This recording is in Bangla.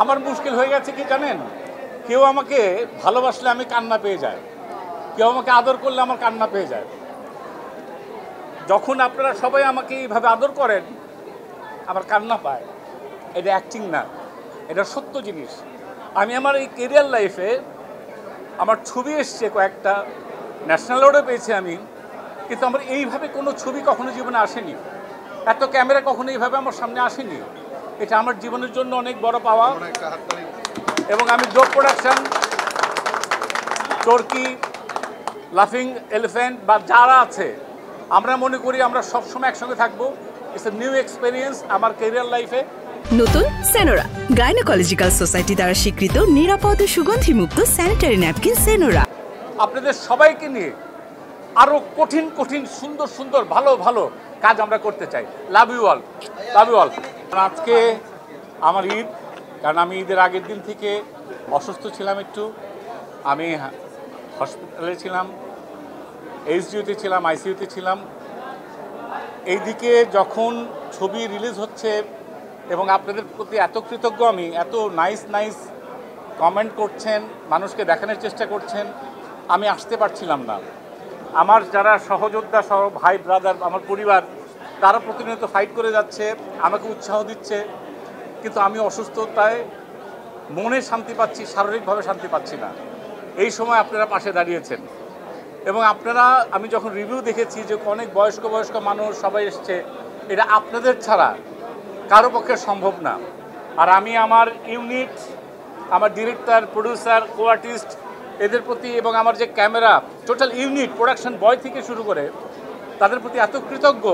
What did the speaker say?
আমার মুশকিল হয়ে গেছে কি জানেন, কেউ আমাকে ভালোবাসলে আমি কান্না পেয়ে যাই, কেউ আমাকে আদর করলে আমার কান্না পেয়ে যায়। যখন আপনারা সবাই আমাকে এইভাবে আদর করেন আমার কান্না পায়। এটা অ্যাক্টিং না, এটা সত্য জিনিস। আমি আমার এই কেরিয়ার লাইফে আমার ছবি এসছে কয়েকটা, ন্যাশনাল অ্যাওয়ার্ডও পেয়েছি আমি, কিন্তু আমার এইভাবে কোনো ছবি কখনো জীবনে আসেনি, এত ক্যামেরা কখনো এইভাবে আমার সামনে আসেনি। এটা আমার জীবনের জন্য অনেক বড় পাওয়া। এবং আমি ডোপ প্রোডাকশন, চরকি, লাফিং এলিফ্যান্ট বা যারা আছে, আমরা মনে করি আমরা সবসময় একসঙ্গে থাকবো। ইটস এ নিউ এক্সপিরিয়েন্স আমার কেরিয়ার লাইফে। নতুন সেনোরা, গাইনোকোলজিক্যাল সোসাইটি দ্বারা স্বীকৃত নিরাপদ ও সুগন্ধিমুক্ত স্যানিটারি ন্যাপকিন সেনোরা। আপনাদের সবাইকে নিয়ে আরও কঠিন কঠিন সুন্দর সুন্দর ভালো ভালো কাজ আমরা করতে চাই। Love you all, love you all. আজকে আমার ঈদ, কারণ আমি ঈদের আগের দিন থেকে অসুস্থ ছিলাম একটু। আমি হসপিটালে ছিলাম, এইচডিইউতে ছিলাম, আইসিইউতে ছিলাম। এইদিকে যখন ছবি রিলিজ হচ্ছে এবং আপনাদের প্রতি এত কৃতজ্ঞ আমি, এত নাইস নাইস কমেন্ট করছেন, মানুষকে দেখানোর চেষ্টা করছেন, আমি আসতে পারছিলাম না। আমার যারা সহযোদ্ধা সহ ভাই ব্রাদার, আমার পরিবার, তারা প্রতিনিয়ত ফাইট করে যাচ্ছে, আমাকে উৎসাহ দিচ্ছে, কিন্তু আমি অসুস্থতায় মনে শান্তি পাচ্ছি, শারীরিকভাবে শান্তি পাচ্ছি না। এই সময় আপনারা পাশে দাঁড়িয়েছেন এবং আপনারা, আমি যখন রিভিউ দেখেছি যে অনেক বয়স্ক বয়স্ক মানুষ সবাই এসছে, এটা আপনাদের ছাড়া কারো পক্ষে সম্ভব না। আর আমি আমার ইউনিট, আমার ডিরেক্টর, প্রডিউসার, কো আর্টিস্ট, এদের প্রতি এবং আমার যে ক্যামেরা, টোটাল ইউনিট, প্রোডাকশন বয় থেকে শুরু করে তাদের প্রতি এত কৃতজ্ঞ